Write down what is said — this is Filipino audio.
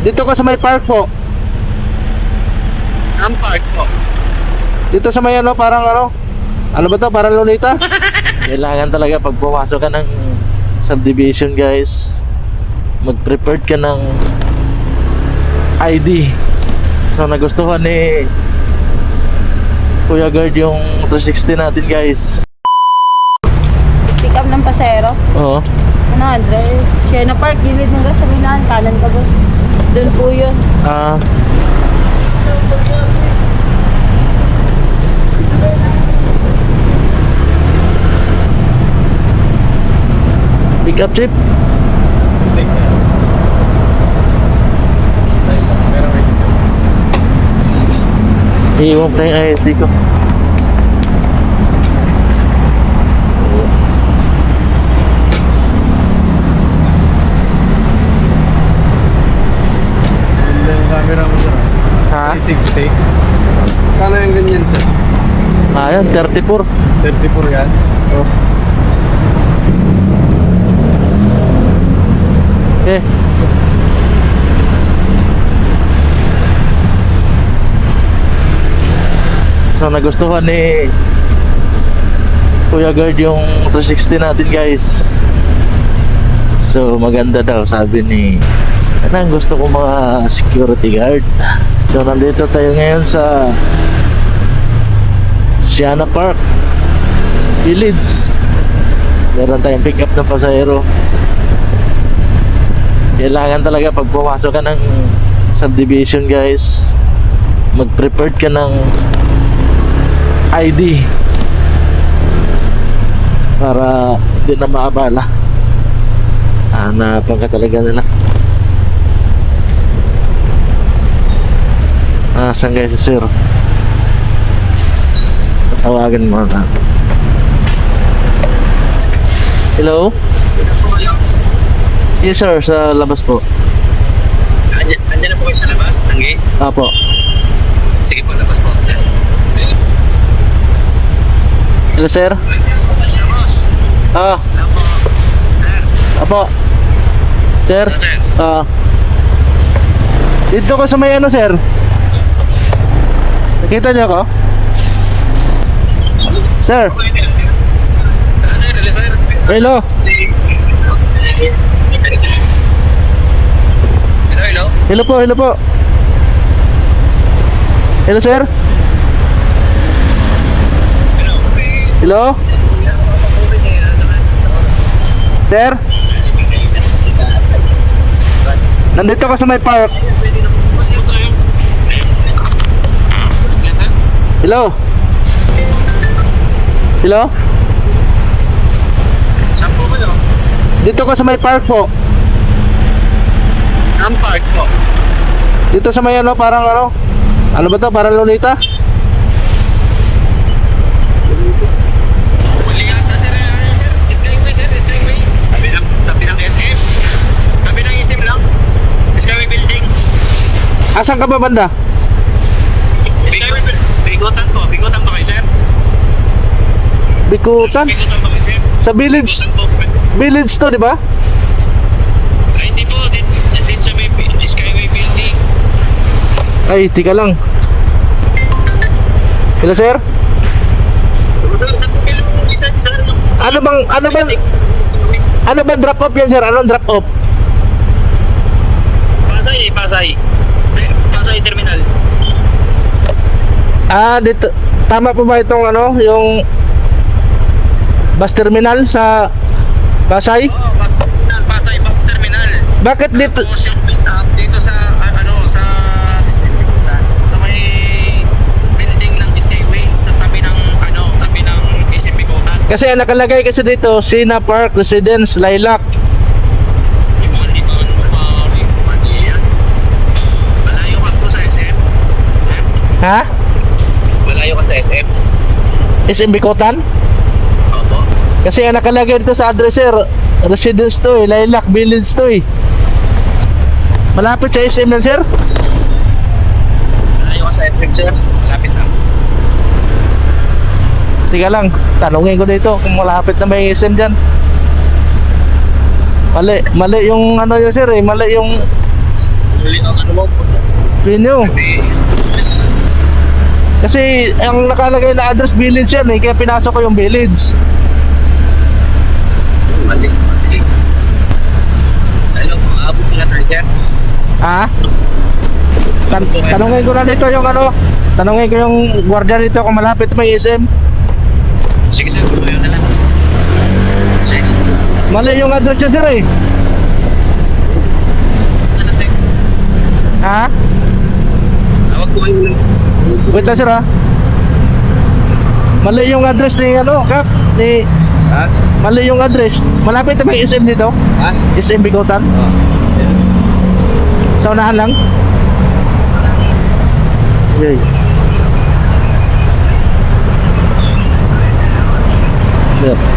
Dito ka sa may park po. Ang park po. Dito sa may ano, parang ano. Ano ba to? Parang Lunita? Kailangan talaga pag pumasok ka ng subdivision, guys, mag-prepared ka ng ID. So nagustuhan ni Kuya Guard yung 360 natin, guys. Pick up ng pasero. Oo. Ano, Andres? Siena Park, gilid ng gasolinahan. Kanan ka, boss. Doon po yun. Ah, pick up trip. Iiwan pa yung ISD ko. Yung camera mo sir. Ha? 360. Kano yung ganyan sir? Ayan, 34. 34 yan. Oh. Okay. So nagustuhan ni Kuya Guard yung 360 natin, guys. So maganda daw, sabi ni ang gusto ko mga security guard. So nandito tayo ngayon sa Siena Park Village. Meron tayong pick up ng pasahero. Kailangan talaga pag pumasok ka ng subdivision, guys, mag-prepared ka ng ID para hindi na maabala. Hanapan ka talaga nila. Saan guys si sir? Tawagan mo na. Hello? Yes sir, sa labas po. Andiyan na po kayo sa labas, Tanggi? Apo. Sige po, labas po. Hello sir? Boss, Ah, apo. Sir, apo. Sir? Dito ko sa may ano sir? Nakita niyo ako? Sir? sir, dali sir. Hello? Hello? Hello po, hello po. Hello sir? Hello? Sir? Nandito ka sa may park. Hello? Hello? Saan po ba no? Dito ka sa may park po. Ang park po. Dito sa may ano, parang ano. Ano ba to? Parang Lunita? Muli yata sir. Skyway sir, Skyway. Tabi ng SM. Tabi ng SM lang. Skyway building. Asan ka ba banda? Skyway building. Bigutan po. Bigutan pa kayo sir. Bikutan? Bigutan pa kayo sir. Sa village. Bigutan po. Village to, di ba? Ay di po. Din sa may Skyway building. Ay, tika lang. Hello sir? Ano bang drop off yan sir? Anong drop off? Pasay. Pasay terminal. Dito. Tama po ba itong ano, yung bus terminal sa Pasay? Oo, Pasay bus terminal. Bakit dito? Tapos yung pick up dito sa sa may building ng Skyway sa tabi ng tabi ng SM Bicotan. Kasi ang nakalagay kasi dito, Siena Park Residence, Lilac. Limon yan. Malayo ka po sa SM. Ha? Malayo ka sa SM. SM Bicotan? Opo. Kasi ang nakalagay dito sa address sir, residence to eh, Lilac Village to eh. Malapit sa SM yan sir? Malayo ka sa SM sir. Lapit lang. Tiga lang, tanungin ko dito kung malapit na may SM dyan. Mali yung ano yun sir eh, mali yung Huli ang ano mo. Pinyo. Hindi. Kasi ang nakalagay na address village yan eh, kaya pinasok ko yung village. Mali. Ano, abot nga tayo, sir. Ha? Tanungin ko na dito yung ano, tanungin ko yung gwardiya dito kung malapit may SM. Sige, sir. Tuloy na lang. Sige. Mali yung address niya sir eh. Saan natin? Ha? Tawag ko kayo lang. Wait lang sir ha. Mali yung address ni ano, Kap, ni Ha? mali yung address. Malapit na may SM dito. Ha? SM Bigotan. Oh. Yan. Sa unahan lang. Okay. Yep.